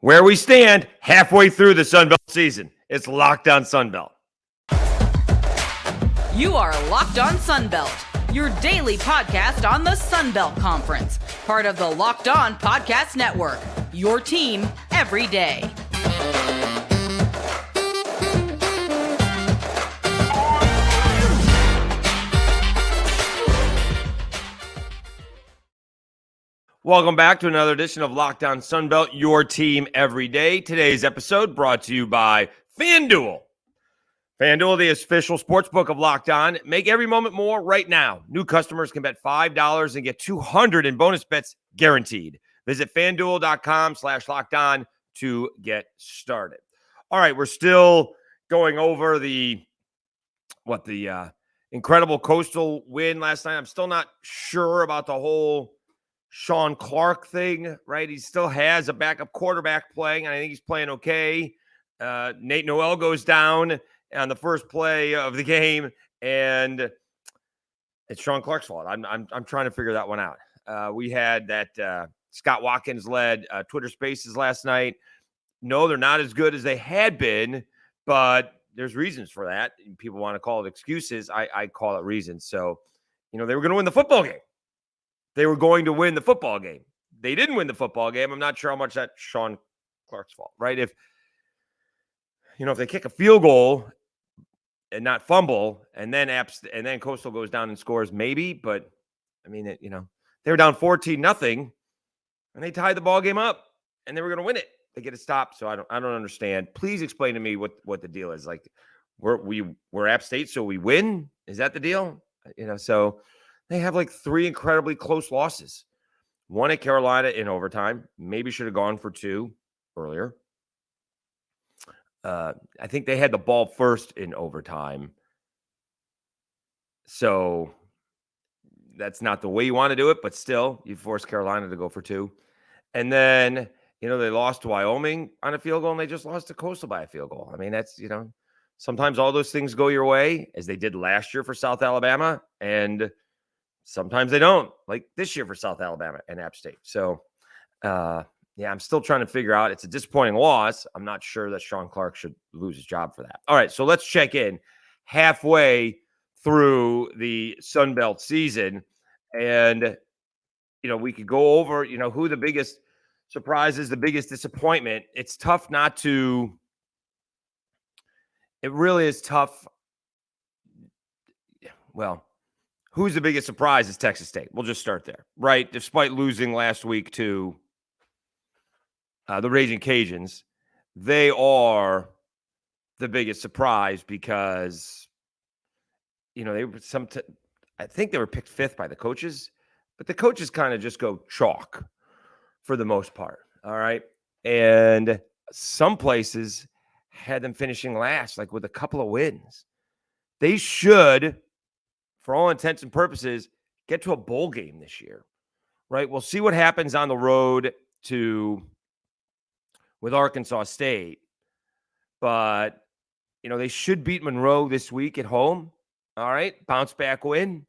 Where we stand halfway through the Sun Belt season. It's Locked On Sun Belt. You are Locked On Sun Belt, your daily podcast on the Sun Belt Conference, part of the Locked On Podcast Network, your team every day. Welcome back to another edition of Locked On Sun Belt, your team every day. Today's episode brought to you by FanDuel. FanDuel, the official sportsbook of Locked On. Make every moment more right now. New customers can bet $5 and get $200 in bonus bets guaranteed. Visit FanDuel.com/LockedOn to get started. All right, we're still going over the incredible Coastal win last night. I'm still not sure about the whole Sean Clark thing, right? He still has a backup quarterback playing, and I think he's playing okay. Nate Noel goes down on the first play of the game, and it's Sean Clark's fault. I'm trying to figure that one out. We had that Scott Watkins led Twitter Spaces last night. No, they're not as good as they had been, but there's reasons for that. People want to call it excuses. I call it reasons. So, they were going to win the football game. They were going to win the football game. They didn't win the football game. I'm not sure how much that's Sean Clark's fault, right? If they kick a field goal and not fumble, and then Coastal goes down and scores, maybe. But I mean, they were down 14-0, and they tied the ball game up, and they were going to win it. They get it stopped, so I don't understand. Please explain to me what the deal is. Like, we're App State, so we win. Is that the deal? So. They have like 3 incredibly close losses. One at Carolina in overtime. Maybe should have gone for 2 earlier. I think they had the ball first in overtime. So that's not the way you want to do it, but still, you force Carolina to go for 2. And then, they lost to Wyoming on a field goal, and they just lost to Coastal by a field goal. I mean, that's, sometimes all those things go your way, as they did last year for South Alabama, and sometimes they don't, like this year for South Alabama and App State. So, I'm still trying to figure out. It's a disappointing loss. I'm not sure that Sean Clark should lose his job for that. All right, so let's check in halfway through the Sun Belt season. And, we could go over, who the biggest surprise is, the biggest disappointment. It's tough not to – it really is tough. Well, who's the biggest surprise is Texas State. We'll just start there, right? Despite losing last week to the Raging Cajuns, they are the biggest surprise because, they were I think they were picked 5th by the coaches, but the coaches kind of just go chalk for the most part, all right? And some places had them finishing last, like with a couple of wins. They should, for all intents and purposes, get to a bowl game this year, right? We'll see what happens on the road with Arkansas State. But, they should beat Monroe this week at home, all right? Bounce back win.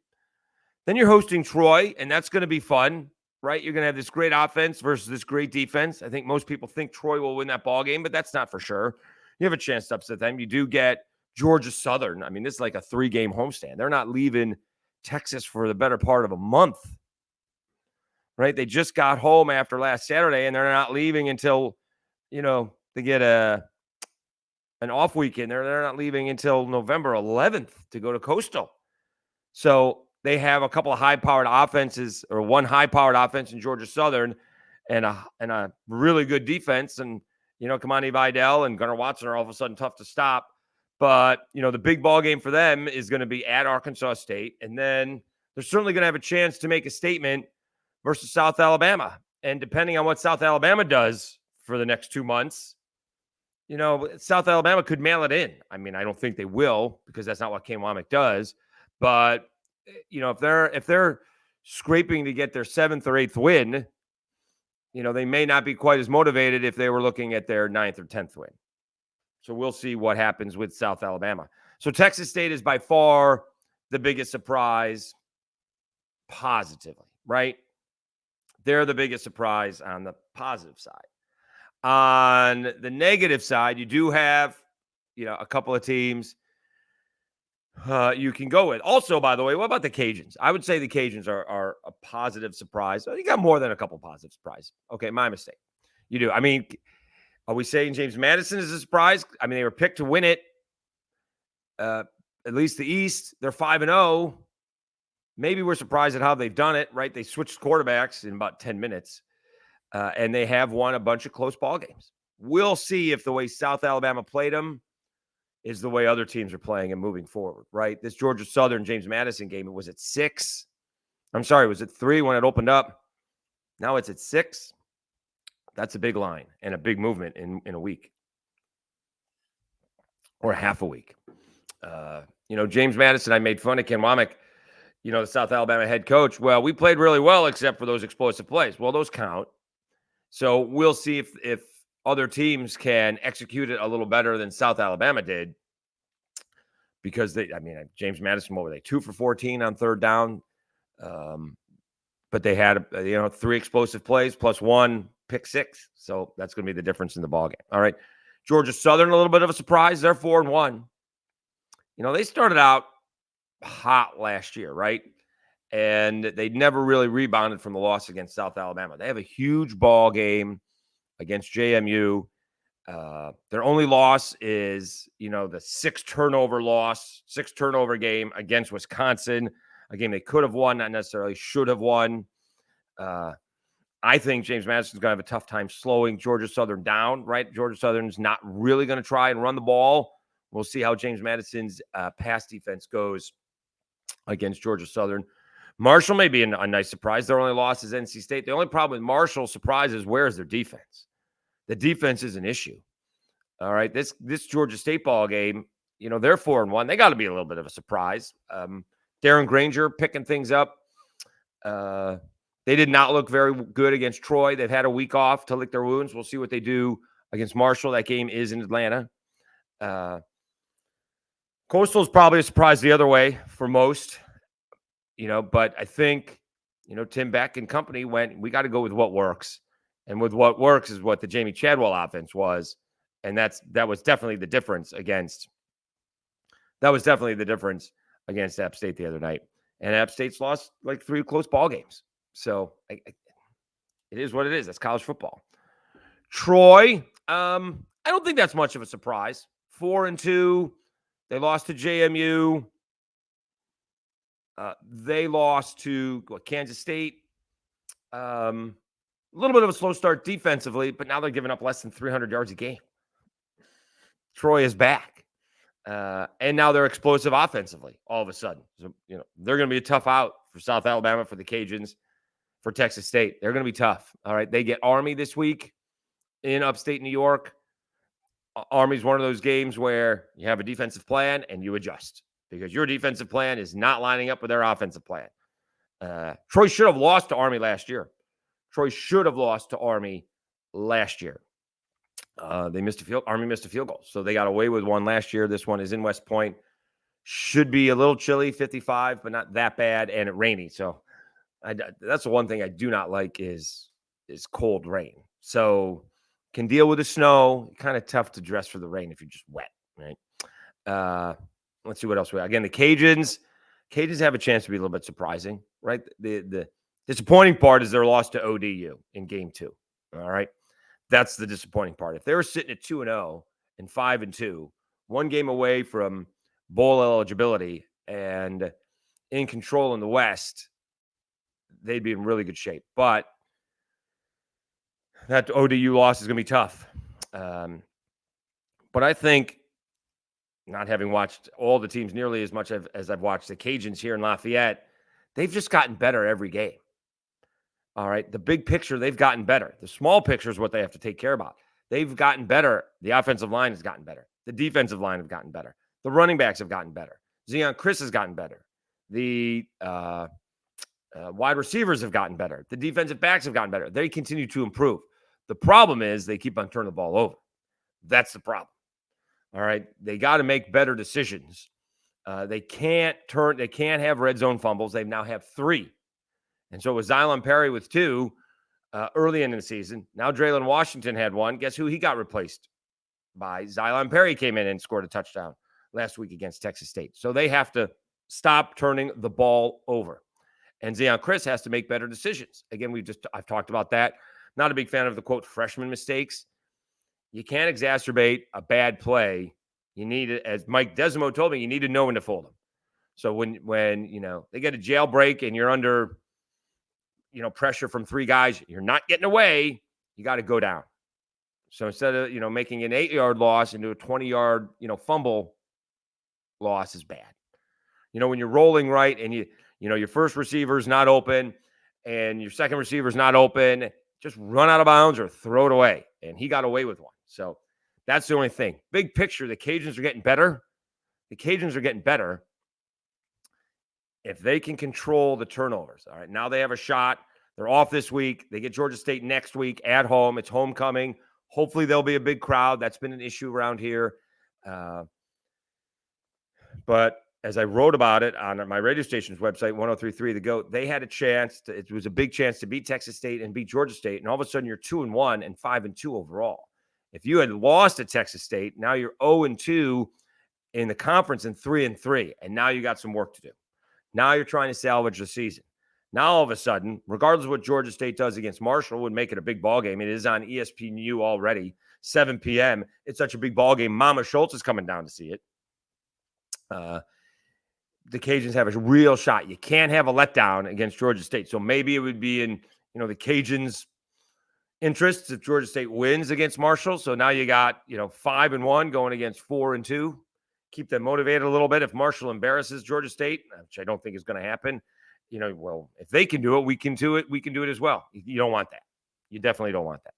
Then you're hosting Troy, and that's going to be fun, right? You're going to have this great offense versus this great defense. I think most people think Troy will win that ball game, but that's not for sure. You have a chance to upset them. You do get Georgia Southern. I mean, this is like a 3-game homestand. They're not leaving Texas for the better part of a month, right? They just got home after last Saturday, and they're not leaving until, they get an off weekend. They're not leaving until November 11th to go to Coastal. So they have a couple of high-powered offenses, or one high-powered offense in Georgia Southern, and a really good defense. And, Kamani Vidal and Gunnar Watson are all of a sudden tough to stop. But, the big ball game for them is going to be at Arkansas State. And then they're certainly going to have a chance to make a statement versus South Alabama. And depending on what South Alabama does for the next 2 months, South Alabama could mail it in. I mean, I don't think they will, because that's not what Kane Womack does. But, if they're scraping to get their 7th or 8th win, they may not be quite as motivated if they were looking at their 9th or 10th win. So we'll see what happens with South Alabama. So Texas State is by far the biggest surprise positively, right? They're the biggest surprise on the positive side. On the negative side, you do have, a couple of teams you can go with. Also, by the way, what about the Cajuns? I would say the Cajuns are a positive surprise. You got more than a couple positive surprises. Okay, my mistake. You do. I mean, are we saying James Madison is a surprise? I mean, they were picked to win it. At least the East, they're 5-0. Maybe we're surprised at how they've done it, right? They switched quarterbacks in about 10 minutes, and they have won a bunch of close ball games. We'll see if the way South Alabama played them is the way other teams are playing and moving forward, right? This Georgia Southern James Madison game, it was at 6. I'm sorry, it was at 3 when it opened up. Now it's at 6. That's a big line and a big movement in a week or half a week. James Madison, I made fun of Ken Womack, the South Alabama head coach. Well, we played really well except for those explosive plays. Well, those count. So we'll see if other teams can execute it a little better than South Alabama did, because James Madison, what were they, 2 for 14 on third down? But they had, 3 explosive plays plus 1 pick 6. So that's going to be the difference in the ballgame. All right. Georgia Southern, a little bit of a surprise. They're 4-1. They started out hot last year, right? And they never really rebounded from the loss against South Alabama. They have a huge ball game against JMU. Their only loss is, the 6 turnover game against Wisconsin, a game they could have won, not necessarily should have won. I think James Madison's going to have a tough time slowing Georgia Southern down, right? Georgia Southern's not really going to try and run the ball. We'll see how James Madison's pass defense goes against Georgia Southern. Marshall may be a nice surprise. Their only loss is NC State. The only problem with Marshall's surprise is, where is their defense? The defense is an issue. All right, this Georgia State ball game, they're 4-1. They got to be a little bit of a surprise. Darren Granger picking things up. They did not look very good against Troy. They've had a week off to lick their wounds. We'll see what they do against Marshall. That game is in Atlanta. Coastal is probably a surprise the other way for most, but I think, Tim Beck and company we got to go with what works. And with what works is what the Jamie Chadwell offense was. And that was definitely the difference against App State the other night. And App State's lost like 3 close ball games. So it is what it is. That's college football. Troy, I don't think that's much of a surprise. 4-2. They lost to JMU. They lost to Kansas State. A little bit of a slow start defensively, but now they're giving up less than 300 yards a game. Troy is back. And now they're explosive offensively all of a sudden. So, they're going to be a tough out for South Alabama, for the Cajuns, for Texas State. They're going to be tough. All right. They get Army this week in upstate New York. Army's one of those games where you have a defensive plan and you adjust, because your defensive plan is not lining up with their offensive plan. Troy should have lost to Army last year. Army missed a field goal. So they got away with one last year. This one is in West Point. Should be a little chilly, 55, but not that bad, and rainy. So that's the one thing I do not like is cold rain. So can deal with the snow. Kind of tough to dress for the rain if you're just wet, right? Let's see what else we got. Again, the Cajuns have a chance to be a little bit surprising, right? The disappointing part is their loss to ODU in game 2. All right. That's the disappointing part. If they were sitting at 2-0 and 5-2, one game away from bowl eligibility and in control in the West, they'd be in really good shape. But that ODU loss is going to be tough. But I think, not having watched all the teams nearly as much as I've watched the Cajuns here in Lafayette, they've just gotten better every game. All right. The big picture, they've gotten better. The small picture is what they have to take care about. They've gotten better. The offensive line has gotten better. The defensive line have gotten better. The running backs have gotten better. Zion Chris has gotten better. The wide receivers have gotten better. The defensive backs have gotten better. They continue to improve. The problem is they keep on turning the ball over. That's the problem. All right. They got to make better decisions. They can't have red zone fumbles. They now have 3. And so with Xylon Perry with 2, early in the season. Now Draylen Washington had one. Guess who he got replaced by? Xylon Perry came in and scored a touchdown last week against Texas State. So they have to stop turning the ball over. And Zeon Chris has to make better decisions. Again, I've talked about that. Not a big fan of the, quote, freshman mistakes. You can't exacerbate a bad play. You need it, as Mike Desimo told me, you need to know when to fold them. So when they get a jailbreak and you're under, pressure from three guys, you're not getting away, you got to go down. So instead of, making an 8-yard loss into a 20-yard, fumble loss is bad. When you're rolling right and your first receiver's not open and your second receiver's not open, just run out of bounds or throw it away. And he got away with one. So that's the only thing. Big picture, the Cajuns are getting better. The Cajuns are getting better if they can control the turnovers. All right, now they have a shot. They're off this week. They get Georgia State next week at home. It's homecoming. Hopefully there'll be a big crowd. That's been an issue around here. But as I wrote about it on my radio station's website, 103.3 The GOAT, they had a chance. It was a big chance to beat Texas State and beat Georgia State. And all of a sudden you're 2-1 and 5-2 overall. If you had lost at Texas State, now you're 0-2 in the conference and 3-3. And now you got some work to do. Now you're trying to salvage the season. Now all of a sudden, regardless of what Georgia State does against Marshall, would make it a big ball game. It is on ESPNU already, 7 p.m. It's such a big ball game. Mama Schultz is coming down to see it. The Cajuns have a real shot. You can't have a letdown against Georgia State. So maybe it would be in, the Cajuns' interests if Georgia State wins against Marshall. So now you got, 5-1 going against 4-2. Keep them motivated a little bit. If Marshall embarrasses Georgia State, which I don't think is going to happen, well, if they can do it, we can do it. We can do it as well. You don't want that. You definitely don't want that.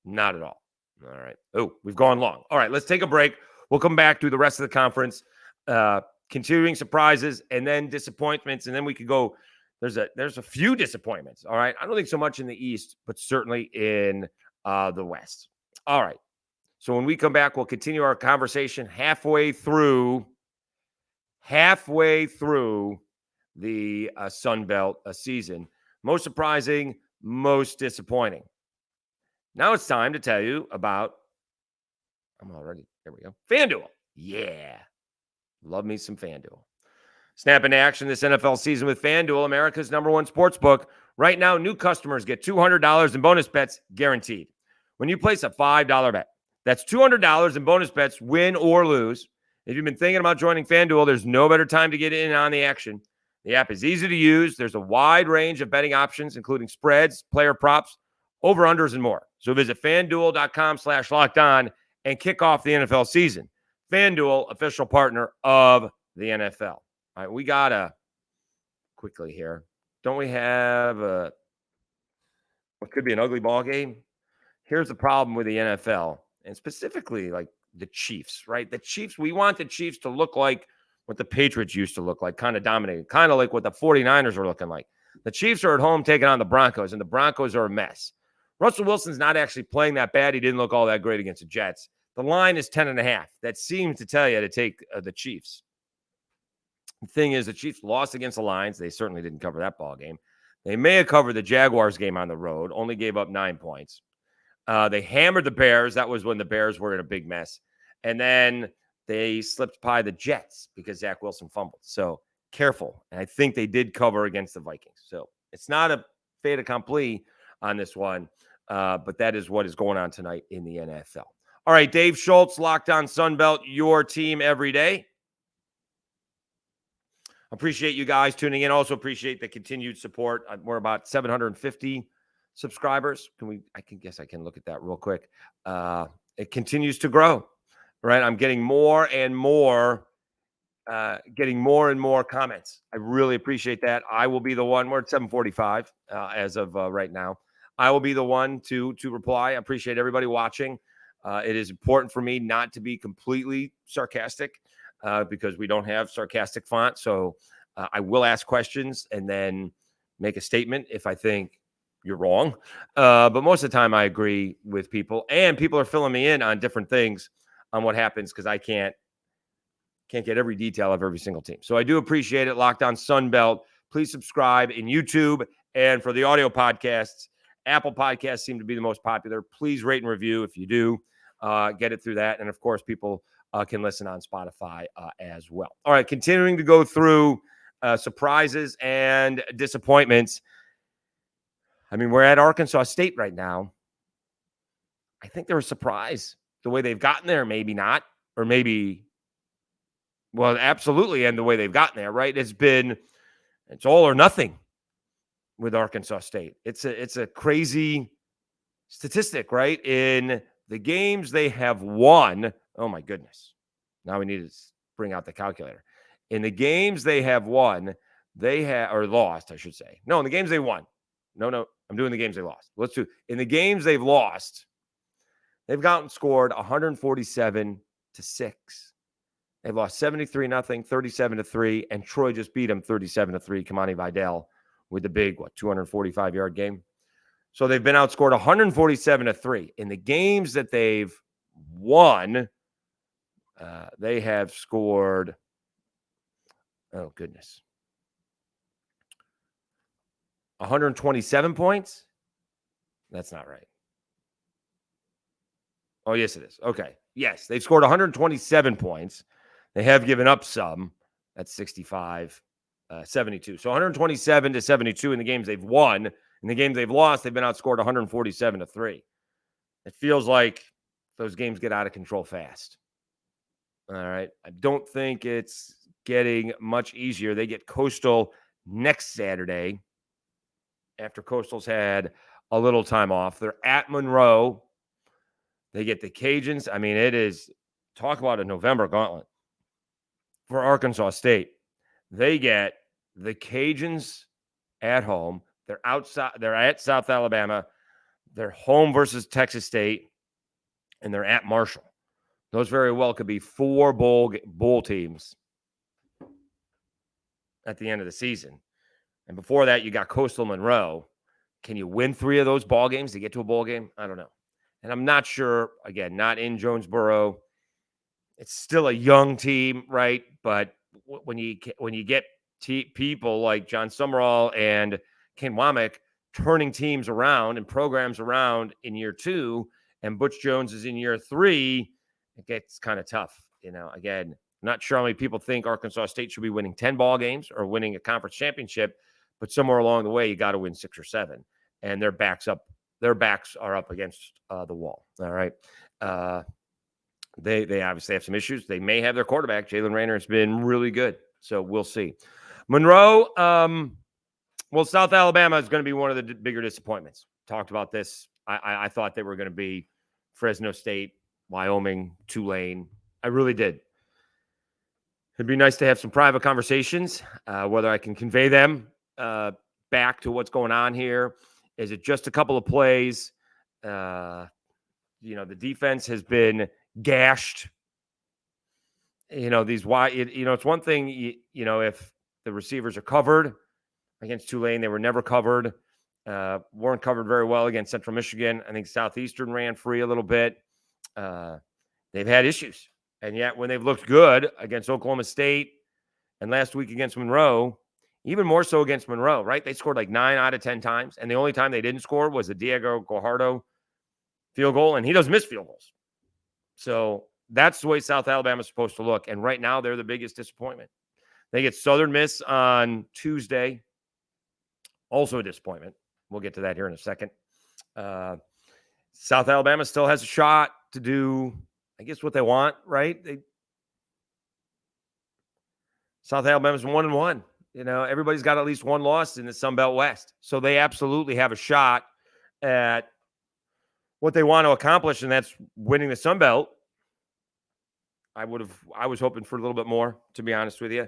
Not at all. All right. Oh, we've gone long. All right, let's take a break. We'll come back to the rest of the conference, continuing surprises and then disappointments. And then we could go, there's a few disappointments. All right. I don't think so much in the East, but certainly in the West. All right. So when we come back, we'll continue our conversation halfway through the Sun Belt season. Most surprising, most disappointing. Now it's time to tell you about, there we go, FanDuel. Yeah. Love me some FanDuel. Snap into action this NFL season with FanDuel, America's #1 sportsbook. Right now, new customers get $200 in bonus bets guaranteed. When you place a $5 bet, that's $200 in bonus bets, win or lose. If you've been thinking about joining FanDuel, there's no better time to get in on the action. The app is easy to use. There's a wide range of betting options, including spreads, player props, over-unders, and more. So visit FanDuel.com/lockedon and kick off the NFL season. FanDuel, official partner of the NFL. All right, we got to quickly here. Don't we have what could be an ugly ball game? Here's the problem with the NFL, and specifically like the Chiefs, right? The Chiefs, we want the Chiefs to look like what the Patriots used to look like, kind of dominating, kind of like what the 49ers were looking like. The Chiefs are at home taking on the Broncos, and the Broncos are a mess. Russell Wilson's not actually playing that bad. He didn't look all that great against the Jets. The line is 10.5. That seems to tell you to take the Chiefs. The thing is, the Chiefs lost against the Lions. They certainly didn't cover that ball game. They may have covered the Jaguars game on the road, only gave up 9 points. They hammered the Bears. That was when the Bears were in a big mess. And then they slipped by the Jets because Zach Wilson fumbled. So careful. And I think they did cover against the Vikings. So it's not a fait accompli on this one, but that is what is going on tonight in the NFL. All right, Dave Schultz, Locked On Sunbelt, your team every day. Appreciate you guys tuning in. Also appreciate the continued support. We're about 750 subscribers. I can look at that real quick. It continues to grow, right? I'm getting more and more comments. I really appreciate that. I will be the one. We're at 745 as of right now. I will be the one to reply. I appreciate everybody watching. It is important for me not to be completely sarcastic because we don't have sarcastic font. So I will ask questions and then make a statement if I think you're wrong. But most of the time I agree with people, and people are filling me in on different things on what happens because I can't get every detail of every single team. So I do appreciate it. Locked On Sunbelt. Please subscribe in YouTube And for the audio podcasts, Apple Podcasts seem to be the most popular. Please rate and review if you do. Get it through that. And, of course, people can listen on Spotify as well. All right, continuing to go through surprises and disappointments. I mean, we're at Arkansas State right now. I think they're a surprise the way they've gotten there. Maybe not, or maybe, well, absolutely. And the way they've gotten there, right? It's all or nothing with Arkansas State. It's a crazy statistic, right? In the games they have won. Oh my goodness. Now we need to bring out the calculator. In the games they have won, or lost, I should say. No, in the games they won. No, I'm doing the games they lost. Let's do in the games they've lost. They've gotten scored 147-6. They've lost 73-0, 37-3, and Troy just beat them 37-3. Kamani Vidal with the big 245-yard game. So they've been outscored 147-3 in the games that they've won. They have scored. Oh goodness, 127 points. That's not right. Oh, yes, it is. Okay. Yes, they've scored 127 points. They have given up some. That's 65, 72. So 127-72 in the games they've won. In the games they've lost, they've been outscored 147-3. It feels like those games get out of control fast. All right. I don't think it's getting much easier. They get Coastal next Saturday after Coastal's had a little time off. They're at Monroe. They get the Cajuns. I mean, it is, talk about a November gauntlet for Arkansas State. They get the Cajuns at home. They're at South Alabama. They're home versus Texas State, and they're at Marshall. Those very well could be 4 bowl teams at the end of the season. And before that, you got Coastal Monroe. Can you win 3 of those ball games to get to a bowl game? I don't know. And I'm not sure, again, not in Jonesboro. It's still a young team, right? But when you get people like John Summerall and Ken Womack turning teams around and programs around in year 2, and Butch Jones is in year 3, it gets kind of tough. Again, I'm not sure how many people think Arkansas State should be winning 10 ball games or winning a conference championship, but somewhere along the way, you got to win 6 or 7. And their backs are up against the wall. All right. They obviously have some issues. They may have their quarterback. Jalen Rayner has been really good. So we'll see. Monroe, South Alabama is going to be one of the bigger disappointments. Talked about this. I thought they were going to be Fresno State, Wyoming, Tulane. I really did. It'd be nice to have some private conversations, whether I can convey them back to what's going on here. Is it just a couple of plays? The defense has been gashed. It's one thing, if the receivers are covered against Tulane, they were never covered. Weren't covered very well against Central Michigan. I think Southeastern ran free a little bit. They've had issues. And yet when they've looked good against Oklahoma State and last week against Monroe, even more so against Monroe, right? They scored like 9 out of 10 times. And the only time they didn't score was the Diego Guajardo field goal. And he doesn't miss field goals. So that's the way South Alabama is supposed to look. And right now, they're the biggest disappointment. They get Southern Miss on Tuesday. Also a disappointment. We'll get to that here in a second. South Alabama still has a shot to do, I guess, what they want, right? South Alabama's 1-1. Everybody's got at least one loss in the Sun Belt West. So they absolutely have a shot at what they want to accomplish, and that's winning the Sun Belt. I was hoping for a little bit more, to be honest with you.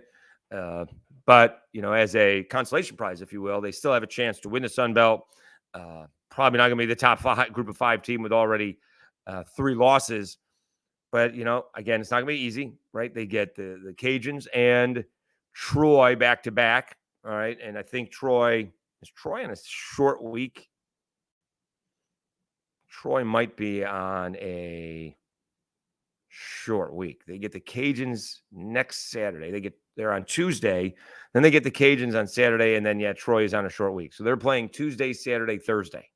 But, as a consolation prize, if you will, they still have a chance to win the Sun Belt. Probably not going to be the top 5 group of 5 team with already 3 losses. But, again, it's not going to be easy, right? They get the Cajuns and Troy back-to-back, all right? And I think Troy on a short week? Troy might be on a short week. They get the Cajuns next Saturday. They get They're on Tuesday. Then they get the Cajuns on Saturday, and then, Troy is on a short week. So they're playing Tuesday, Saturday, Thursday.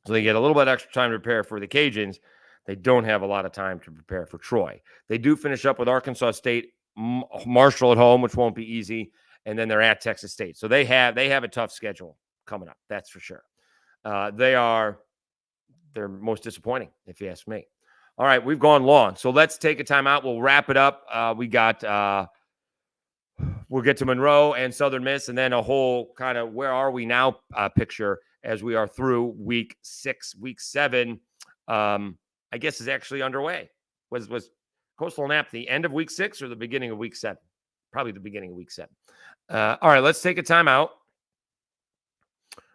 So they get a little bit extra time to prepare for the Cajuns. They don't have a lot of time to prepare for Troy. They do finish up with Arkansas State, Marshall at home, which won't be easy, and then they're at Texas State. So they have a tough schedule coming up. That's for sure. They're most disappointing, if you ask me. All right, we've gone long, so let's take a time out. We'll wrap it up. We'll get to Monroe and Southern Miss, and then a whole kind of where are we now picture as we are through week 6. Week 7, I guess, is actually underway. Was Coastal Nap the end of week 6 or the beginning of week 7? Probably the beginning of week 7. All right, let's take a time out.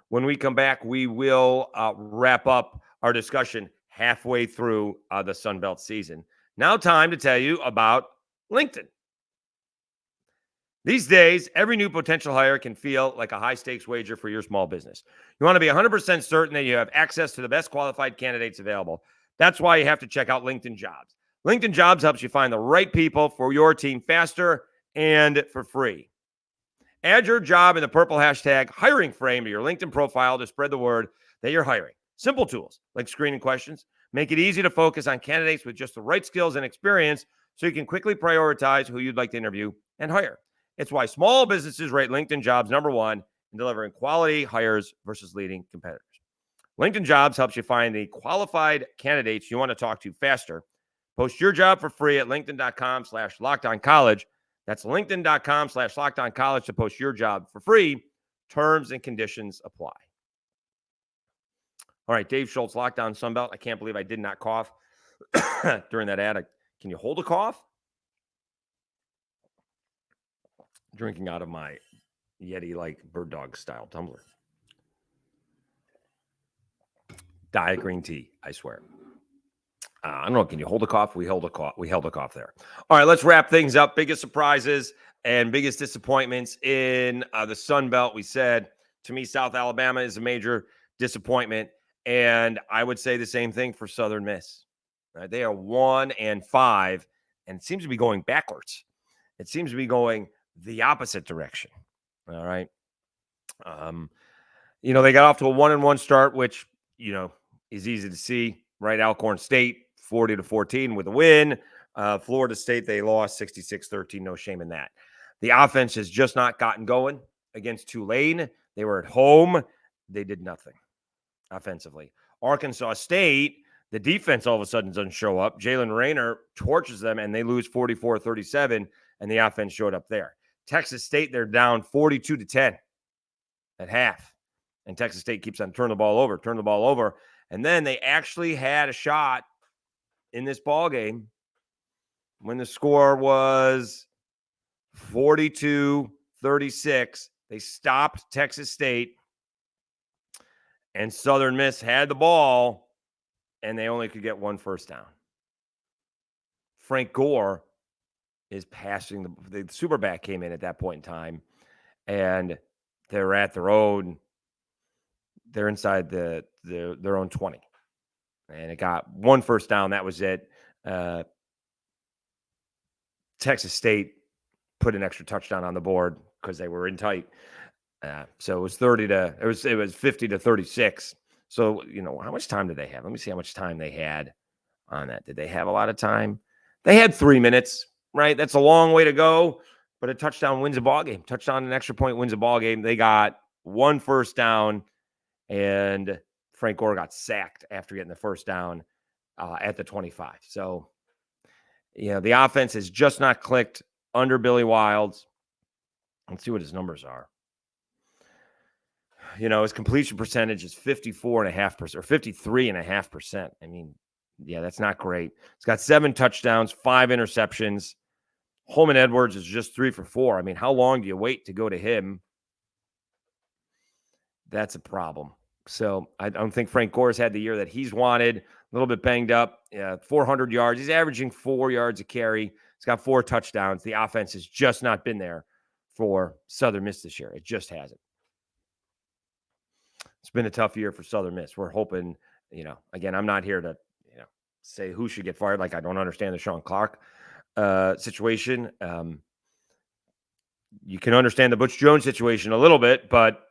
When we come back, we will wrap up our discussion halfway through the Sun Belt season. Now time to tell you about LinkedIn. These days, every new potential hire can feel like a high-stakes wager for your small business. You want to be 100% certain that you have access to the best qualified candidates available. That's why you have to check out LinkedIn Jobs. LinkedIn Jobs helps you find the right people for your team faster and for free. Add your job in the purple hashtag hiring frame to your LinkedIn profile to spread the word that you're hiring. Simple tools like screening questions make it easy to focus on candidates with just the right skills and experience so you can quickly prioritize who you'd like to interview and hire. It's why small businesses rate LinkedIn Jobs #1 in delivering quality hires versus leading competitors. LinkedIn Jobs helps you find the qualified candidates you want to talk to faster. Post your job for free at linkedin.com/lockedoncollege. That's linkedin.com/lockedoncollege to post your job for free. Terms and conditions apply. All right, Dave Schultz, Lockdown Sunbelt. I can't believe I did not cough during that ad. Can you hold a cough? Drinking out of my Yeti-like bird dog style tumbler. Diet green tea, I swear. I don't know. Can you hold a cough? We held a cough there. All right, let's wrap things up. Biggest surprises and biggest disappointments in the Sun Belt. We said, to me, South Alabama is a major disappointment, and I would say the same thing for Southern Miss. They are 1-5, and it seems to be going backwards. It seems to be going the opposite direction. All right. They got off to a 1-1 start, which, is easy to see, right? Alcorn State, 40-14 with a win. Florida State, they lost 66-13. No shame in that. The offense has just not gotten going against Tulane. They were at home. They did nothing offensively. Arkansas State, the defense all of a sudden doesn't show up. Jalen Rayner torches them, and they lose 44-37, and the offense showed up there. Texas State, they're down 42-10 at half. And Texas State keeps on turning the ball over. And then they actually had a shot in this ball game when the score was 42-36. They stopped Texas State, and Southern Miss had the ball, and they only could get one first down. Frank Gore is passing the superback came in at that point in time, and they're at their own. They're inside their own 20, and it got one first down. That was it. Texas State put an extra touchdown on the board because they were in tight. So it was 50-36. So, how much time did they have? Let me see how much time they had on that. Did they have a lot of time? They had 3 minutes, right? That's a long way to go, but a touchdown wins a ball game. Touchdown and extra point wins a ball game. They got one first down, and Frank Gore got sacked after getting the first down at the 25. So, the offense has just not clicked under Billy Wilds. Let's see what his numbers are. His completion percentage is 54.5% or 53.5%. I mean, that's not great. He's got 7 touchdowns, 5 interceptions. Holman Edwards is just 3 for 4. I mean, how long do you wait to go to him? That's a problem. So I don't think Frank Gore's had the year that he's wanted. A little bit banged up. 400 yards. He's averaging 4 yards a carry. He's got 4 touchdowns. The offense has just not been there for Southern Miss this year. It just hasn't. It's been a tough year for Southern Miss. We're hoping, again, I'm not here to, say who should get fired. Like, I don't understand the Sean Clark situation. You can understand the Butch Jones situation a little bit, but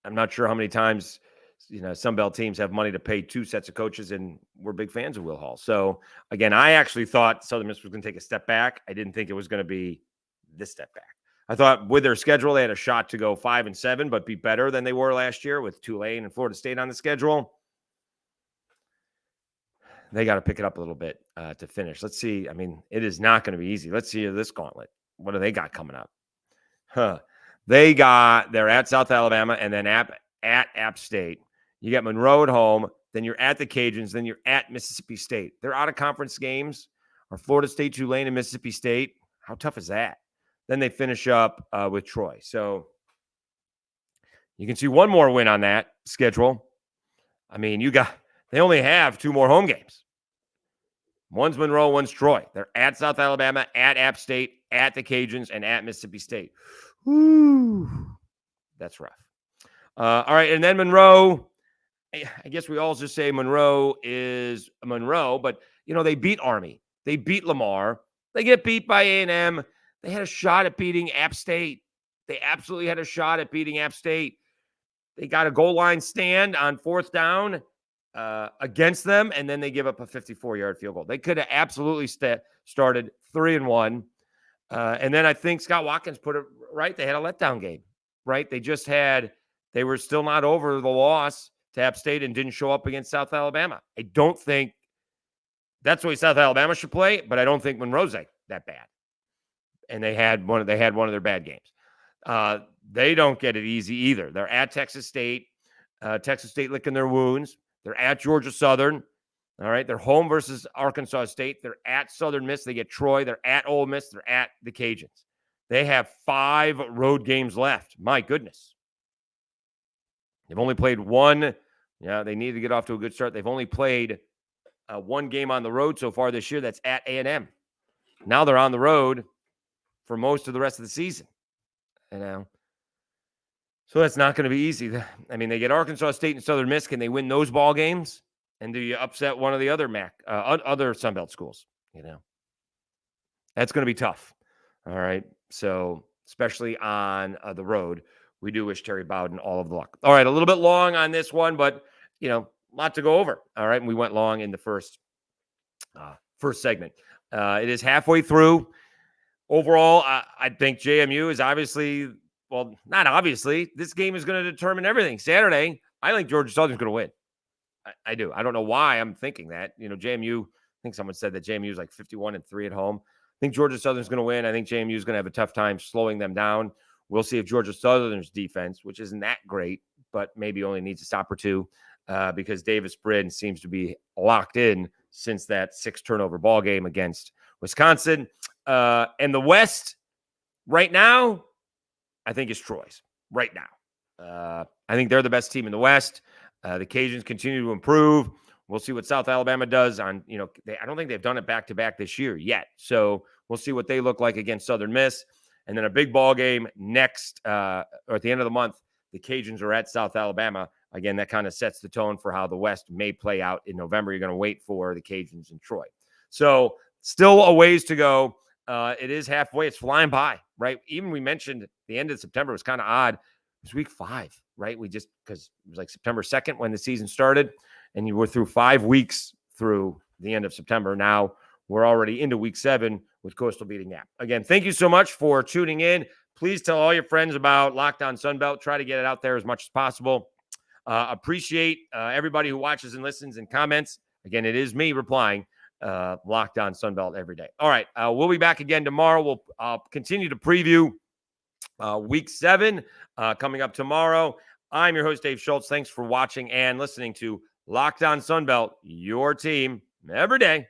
I'm not sure how many times Sunbelt teams have money to pay two sets of coaches, and we're big fans of Will Hall. So again, I actually thought Southern Miss was going to take a step back. I didn't think it was going to be this step back. I thought with their schedule, they had a shot to go 5-7, but be better than they were last year with Tulane and Florida State on the schedule. They got to pick it up a little bit to finish. Let's see. I mean, it is not going to be easy. Let's see this gauntlet. What do they got coming up? They're at South Alabama and then at App State. You got Monroe at home. Then you're at the Cajuns. Then you're at Mississippi State. Their out-of-conference games are Florida State, Tulane, and Mississippi State. How tough is that? Then they finish up with Troy. So you can see one more win on that schedule. I mean, they only have two more home games. One's Monroe, one's Troy. They're at South Alabama, at App State, at the Cajuns, and at Mississippi State. Woo. That's rough. All right, and then Monroe. I guess we all just say Monroe is Monroe, but, they beat Army. They beat Lamar. They get beat by A&M. They had a shot at beating App State. They absolutely had a shot at beating App State. They got a goal line stand on fourth down against them, and then they give up a 54-yard field goal. They could have absolutely started 3-1. And then I think Scott Watkins put it right. They had a letdown game, right? They were still not over the loss to App State and didn't show up against South Alabama. I don't think that's the way South Alabama should play, but I don't think Monroe's that bad. And they had one of their bad games. They don't get it easy either. They're at Texas State. Texas State licking their wounds. They're at Georgia Southern. All right. They're home versus Arkansas State. They're at Southern Miss. They get Troy. They're at Ole Miss. They're at the Cajuns. They have 5 road games left. My goodness. They've only played one. Yeah, they need to get off to a good start. They've only played one game on the road so far this year. That's at A&M. Now they're on the road for most of the rest of the season. So that's not going to be easy. I mean, they get Arkansas State and Southern Miss. Can they win those ball games? And do you upset one of the other other Sunbelt schools? That's going to be tough. All right. So especially on the road, we do wish Terry Bowden all of the luck. All right. A little bit long on this one, but a lot to go over. All right. And we went long in the first segment. It is halfway through. Overall, I think JMU is obviously, well, not obviously. This game is going to determine everything. Saturday, I think Georgia Southern's going to win. I do. I don't know why I'm thinking that. JMU, I think someone said that JMU is like 51-3 at home. I think Georgia Southern's going to win. I think JMU is going to have a tough time slowing them down. We'll see if Georgia Southern's defense, which isn't that great, but maybe only needs a stop or two because Davis Brin seems to be locked in since that 6-turnover ball game against Wisconsin. And the West right now, I think is Troy's right now. I think they're the best team in the West. The Cajuns continue to improve. We'll see what South Alabama does on, I don't think they've done it back-to-back this year yet. So we'll see what they look like against Southern Miss. And then a big ball game next, or at the end of the month, the Cajuns are at South Alabama. Again, that kind of sets the tone for how the West may play out in November. You're going to wait for the Cajuns and Troy. So still a ways to go. It is halfway. It's flying by, right? Even we mentioned the end of September was kind of odd. It was week 5, right? Because it was like September 2nd when the season started, and you were through 5 weeks through the end of September. Now we're already into week 7 with Coastal beating App. Again, thank you so much for tuning in. Please tell all your friends about Locked On Sunbelt. Try to get it out there as much as possible. Appreciate everybody who watches and listens and comments. Again, it is me replying. Locked On Sunbelt every day. All right. We'll be back again tomorrow. We'll continue to preview week 7 coming up tomorrow. I'm your host, Dave Schultz. Thanks for watching and listening to Locked On Sunbelt, your team every day.